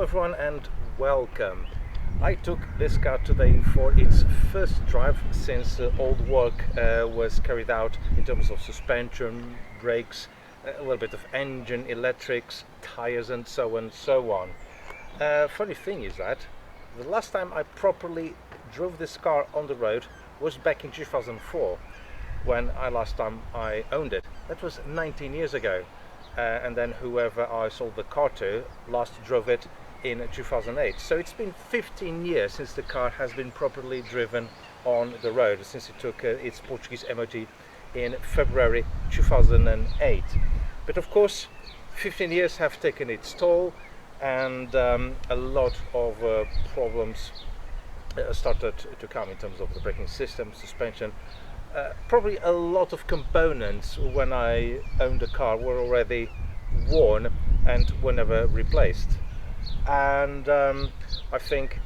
everyone and welcome. I took this car today for its first drive since all the work was carried out in terms of suspension, brakes, a little bit of engine, electrics, tires and so on and so on. Funny thing is that the last time I properly drove this car on the road was back in 2004 when last time I owned it. That was 19 years ago. And then whoever I sold the car to last drove it in 2008. So it's been 15 years since the car has been properly driven on the road, since it took its Portuguese MOT in February 2008. But of course 15 years have taken its toll, and a lot of problems started to come in terms of the braking system, suspension. Probably a lot of components when I owned the car were already worn and were never replaced, and I think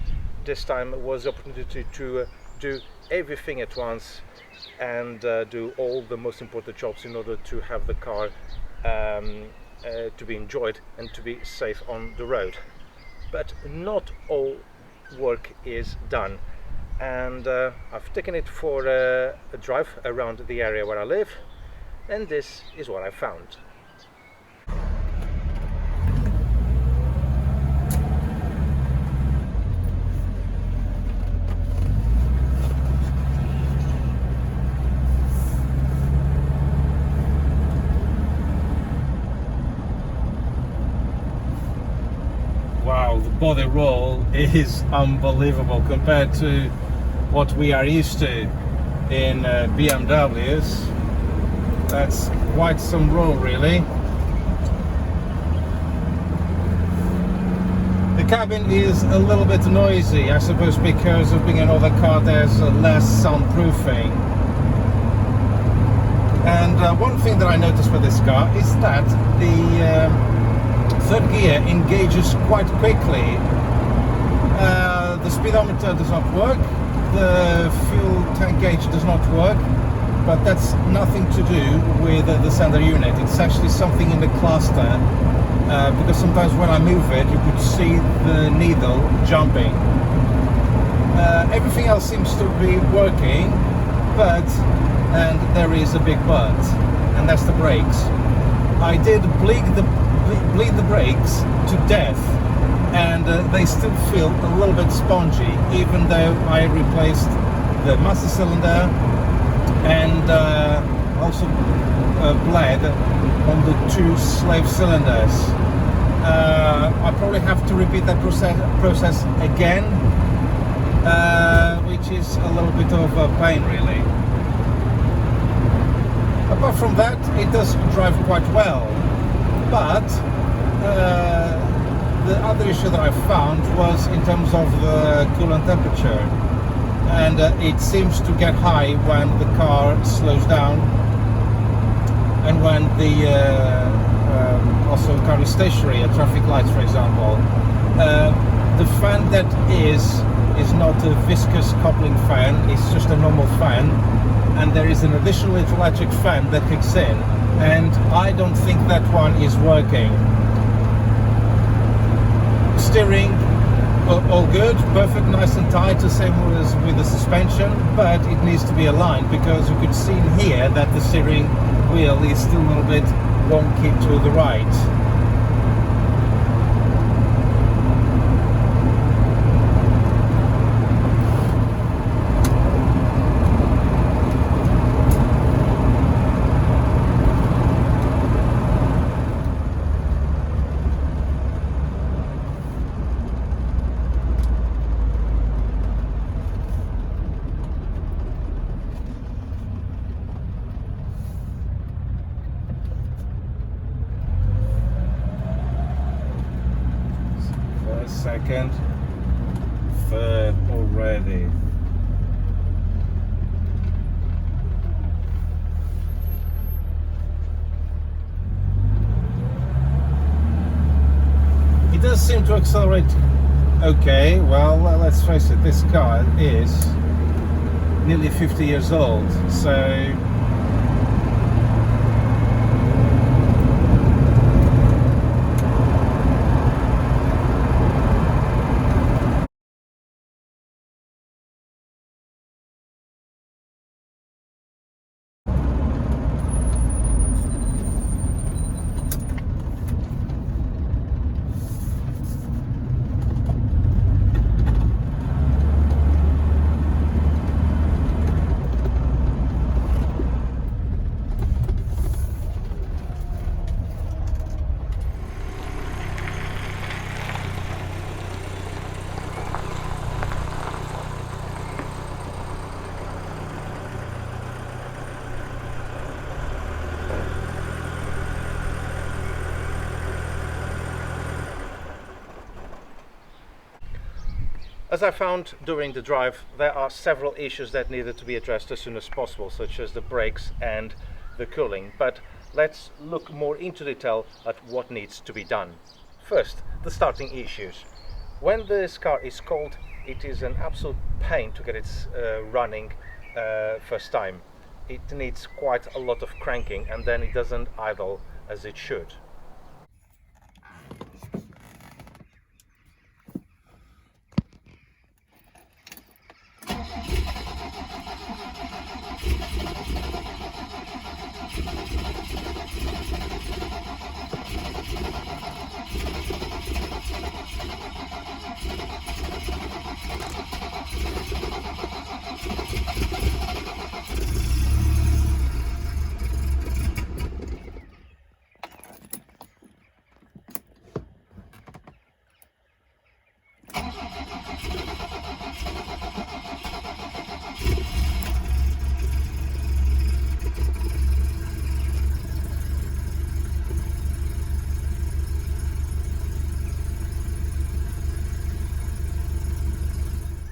this time was the opportunity to do everything at once and do all the most important jobs in order to have the car to be enjoyed and to be safe on the road. But not all work is done, and I've taken it for a drive around the area where I live, and this is what I found. Wow, the body roll is unbelievable compared to what we are used to in BMWs. That's quite some roll, really. The cabin is a little bit noisy, I suppose because of being an older car there's less soundproofing. And one thing that I noticed with this car is that the third gear engages quite quickly. The speedometer does not work, the fuel tank gauge does not work, but that's nothing to do with the sender unit. It's actually something in the cluster, because sometimes when I move it you could see the needle jumping. Everything else seems to be working, and there is a big but, and that's the brakes. I did bleed the brakes to death, and they still feel a little bit spongy, even though I replaced the master cylinder and also bled on the two slave cylinders. I probably have to repeat that process again, which is a little bit of a pain, really. Apart from that, it does drive quite well. But the other issue that I found was in terms of the coolant temperature, and it seems to get high when the car slows down, and when the also the car is stationary at traffic lights, for example. The fan that is not a viscous coupling fan, it's just a normal fan, and there is an additional electric fan that kicks in, and I don't think that one is working. Steering, all good, perfect, nice and tight, the same as with the suspension, but it needs to be aligned, because you could see in here that the steering wheel is still a little bit wonky to the right. Second, third already. It does seem to accelerate okay. Well, let's face it, this car is nearly 50 years old, so As I found during the drive, there are several issues that needed to be addressed as soon as possible, such as the brakes and the cooling. But let's look more into detail at what needs to be done. First, the starting issues. When this car is cold, it is an absolute pain to get it running first time. It needs quite a lot of cranking, and then it doesn't idle as it should.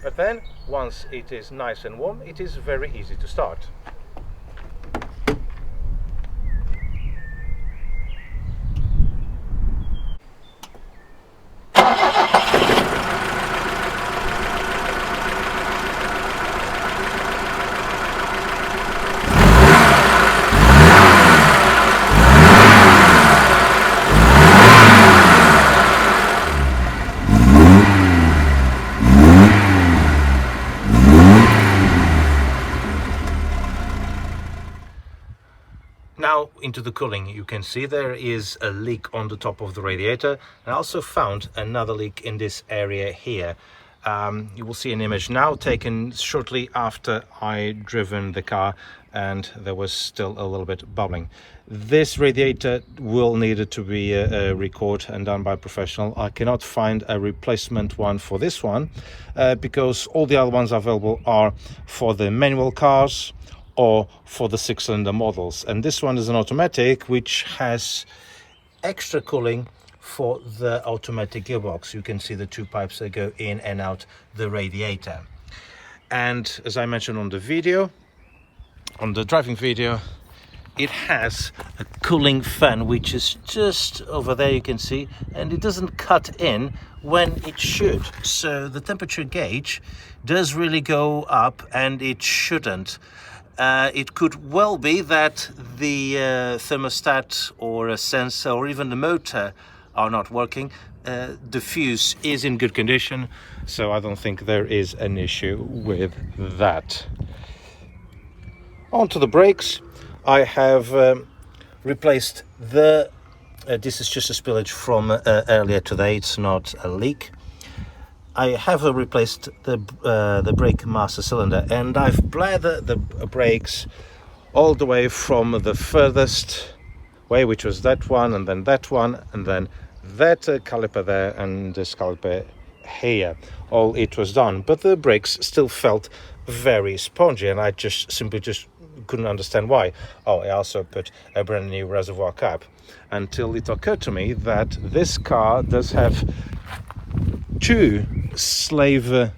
But then, once it is nice and warm, it is very easy to start. Now into the cooling. You can see there is a leak on the top of the radiator. I also found another leak in this area here. You will see an image now taken shortly after I driven the car, and there was still a little bit bubbling. This radiator will need to be recorded and done by a professional. I cannot find a replacement one for this one because all the other ones available are for the manual cars or for the 6-cylinder models, and this one is an automatic which has extra cooling for the automatic gearbox. You can see the two pipes that go in and out the radiator. And as I mentioned on the video, on the driving video, it has a cooling fan which is just over there, you can see, and it doesn't cut in when it should. So the temperature gauge does really go up, and it shouldn't. It could well be that the thermostat or a sensor or even the motor are not working. The fuse is in good condition, so I don't think there is an issue with that. On to the brakes. I have replaced the this is just a spillage from earlier today, it's not a leak. I have replaced the brake master cylinder, and I've bled the brakes all the way from the furthest way, which was that one, and then that one, and then that caliper there, and this caliper here. All it was done, but the brakes still felt very spongy, and I simply couldn't understand why. Oh, I also put a brand new reservoir cap, until it occurred to me that this car does have two slave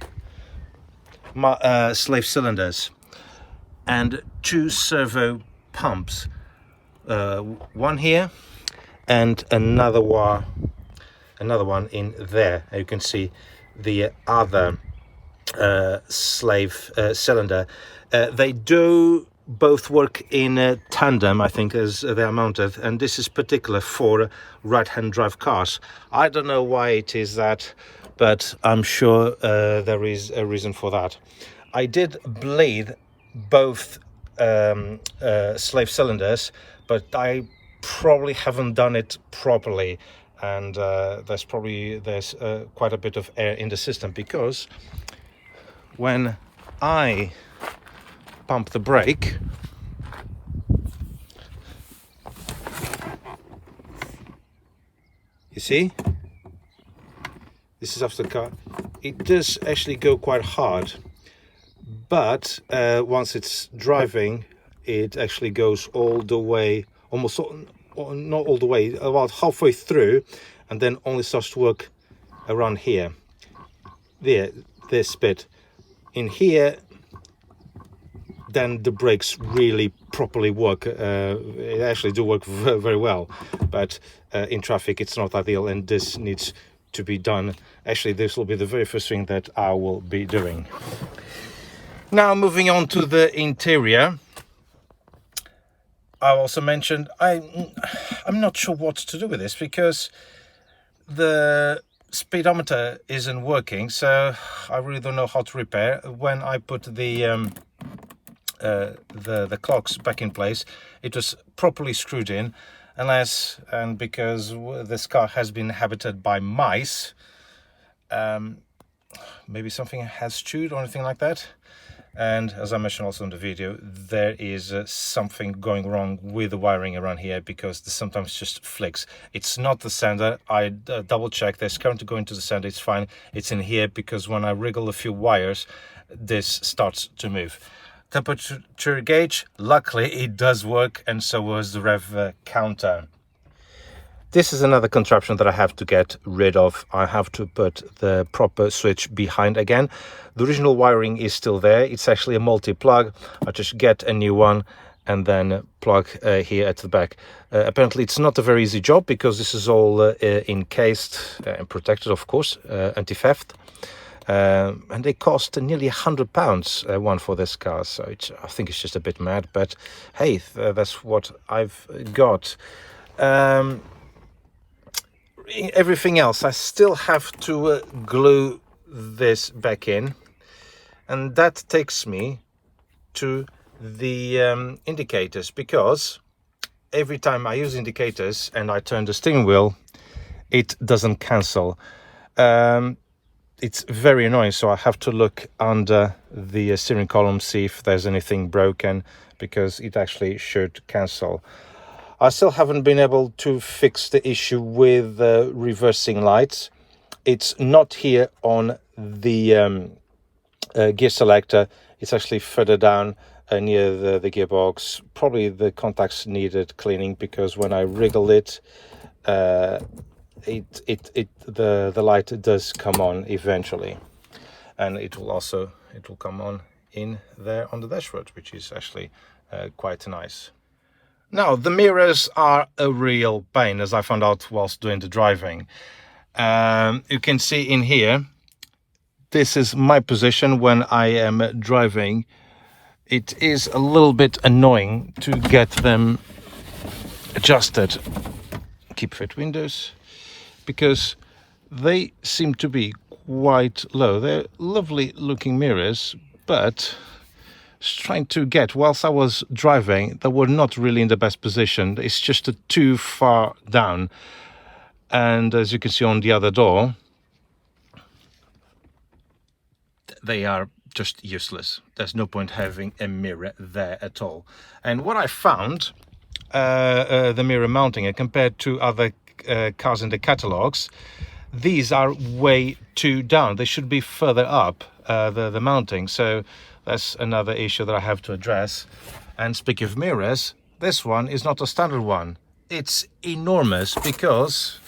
cylinders and two servo pumps, one here and another one in there. You can see the other slave cylinder. They do both work in tandem, I think, as they are mounted, and this is particular for right-hand drive cars. I don't know why it is that, but I'm sure there is a reason for that. I did bleed both slave cylinders, but I probably haven't done it properly, and there's quite a bit of air in the system, because when I pump the brake, you see, this is after the car, it does actually go quite hard, but once it's driving, it actually goes all the way, almost not all the way, about halfway through, and then only starts to work around here. There, this bit in here, then the brakes really properly work. It actually do work very well, but in traffic it's not ideal, and this needs to be done. Actually, this will be the very first thing that I will be doing. Now, moving on to the interior, I also mentioned I'm not sure what to do with this, because the speedometer isn't working, so I really don't know how to repair. When I put the clocks back in place, it was properly screwed in, and because this car has been inhabited by mice, maybe something has chewed or anything like that. And as I mentioned also in the video, there is something going wrong with the wiring around here, because this sometimes just flicks. It's not the sender. I double checked. There's current going to the sender. It's fine. It's in here, because when I wriggle a few wires, this starts to move. Temperature gauge, luckily it does work, and so was the rev counter. This is another contraption that I have to get rid of. I have to put the proper switch behind again. The original wiring is still there. It's actually a multi-plug. I just get a new one and then plug here at the back. Apparently it's not a very easy job, because this is all encased and protected, of course, anti-theft. And they cost nearly £100 one for this car, so I think it's just a bit mad, but hey, that's what I've got. Everything else, I still have to glue this back in, and that takes me to the indicators, because every time I use indicators and I turn the steering wheel, it doesn't cancel. It's very annoying, so I have to look under the steering column, see if there's anything broken, because it actually should cancel. I still haven't been able to fix the issue with reversing lights. It's not here on the gear selector. It's actually further down near the gearbox. Probably the contacts needed cleaning, because when I wriggle it, the light does come on eventually, and it will come on in there on the dashboard, which is actually quite nice. Now, the mirrors are a real pain, as I found out whilst doing the driving. You can see in here, this is my position when I am driving. It is a little bit annoying to get them adjusted. Keep fit windows, because they seem to be quite low. They're lovely looking mirrors, but trying to get, whilst I was driving, they were not really in the best position. It's just too far down, and as you can see on the other door, they are just useless. There's no point having a mirror there at all. And what I found, the mirror mounting, and compared to other cars in the catalogs, these are way too down. They should be further up, the mounting. So that's another issue that I have to address. And speaking of mirrors, this one is not a standard one. It's enormous, because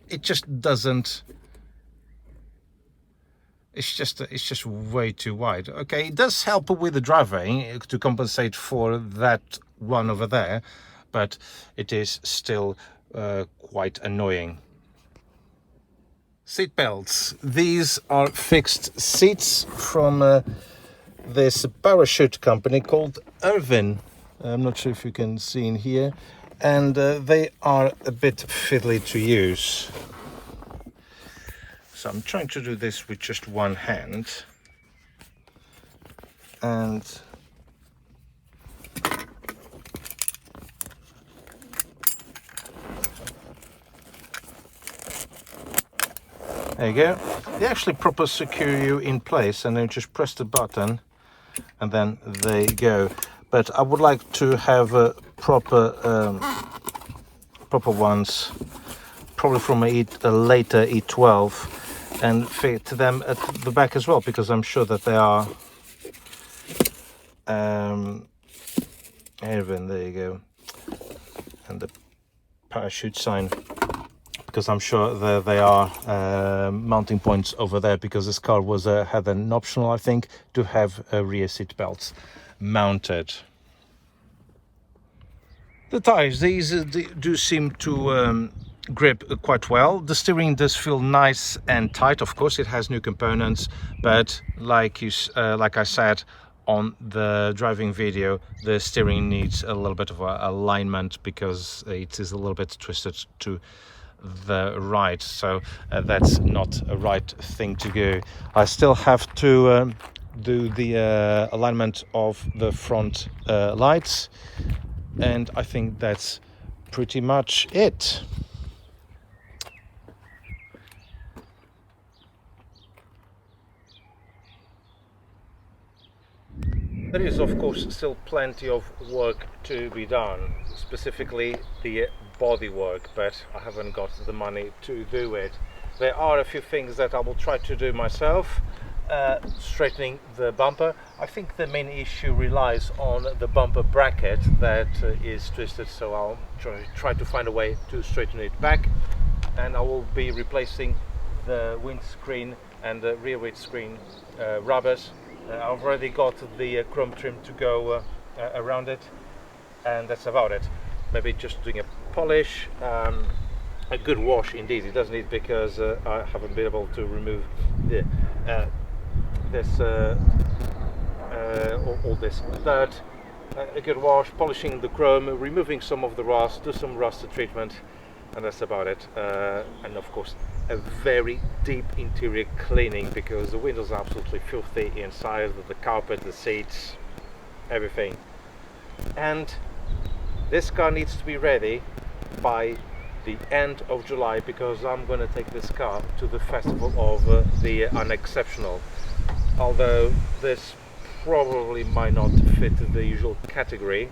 it just doesn't. It's just way too wide. Okay, it does help with the driving to compensate for that one over there, but it is still quite annoying. Seat belts. These are fixed seats from this parachute company called Irvin. I'm not sure if you can see in here, and they are a bit fiddly to use. So I'm trying to do this with just one hand, and there you go. They actually proper secure you in place, and then just press the button and then they go. But I would like to have a proper ones, probably from a later E12, and fit them at the back as well, because I'm sure that they are Irvin, there you go, and the parachute sign because I'm sure there are mounting points over there, because this car was had an optional, I think, to have rear seat belts mounted. The tires, these do seem to grip quite well. The steering does feel nice and tight. Of course, it has new components, but like I said on the driving video, the steering needs a little bit of alignment because it is a little bit twisted to the right, so that's not a right thing to do. I still have to do the alignment of the front lights, and I think that's pretty much it. There is, of course, still plenty of work to be done, specifically the body work, but I haven't got the money to do it. There are a few things that I will try to do myself. Straightening the bumper. I think the main issue relies on the bumper bracket that is twisted, so I'll try to find a way to straighten it back, and I will be replacing the windscreen and the rear windscreen rubbers. I've already got the chrome trim to go around it, and that's about it. Maybe just doing a polish, a good wash indeed. It does need, because I haven't been able to remove the all this dirt. A good wash, polishing the chrome, removing some of the rust, do some rust treatment, and that's about it. And of course, a very deep interior cleaning, because the windows are absolutely filthy inside, the carpet, the seats, everything. And this car needs to be ready by the end of July, because I'm going to take this car to the festival of the Unexceptional. Although this probably might not fit the usual category,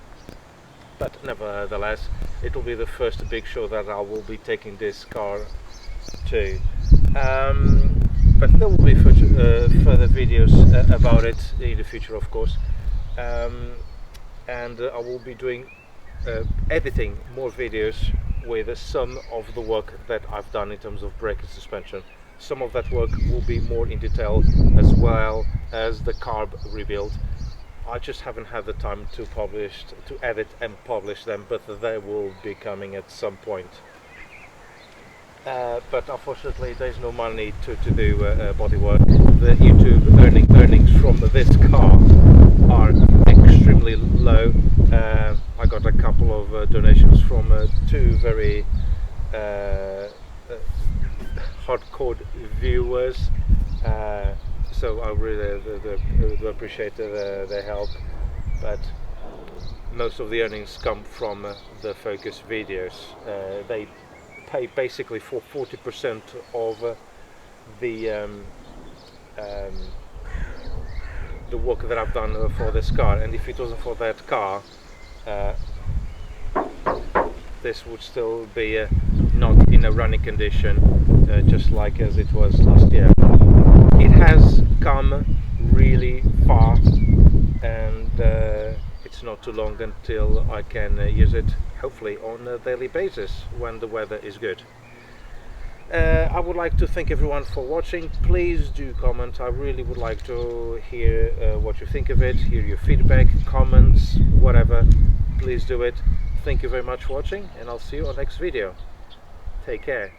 but nevertheless it will be the first big show that I will be taking this car to. But there will be further videos about it in the future, of course, and I will be doing editing more videos with some of the work that I've done in terms of brake and suspension. Some of that work will be more in detail, as well as the carb rebuild. I just haven't had the time to edit and publish them, but they will be coming at some point. But unfortunately there's no money to do body work. The YouTube earnings from this car are extremely low. I got a couple of donations from two very hardcore viewers, so I really do appreciate their help, but most of the earnings come from the Focus videos. They pay basically for 40% of the work that I've done for this car, and if it wasn't for that car, this would still be not in a running condition, just like as it was last year. It has come really far, and it's not too long until I can use it, hopefully on a daily basis when the weather is good. I would like to thank everyone for watching. Please do comment. I really would like to hear what you think of it, hear your feedback, comments, whatever. Please do it. Thank you very much for watching, and I'll see you on next video. Take care.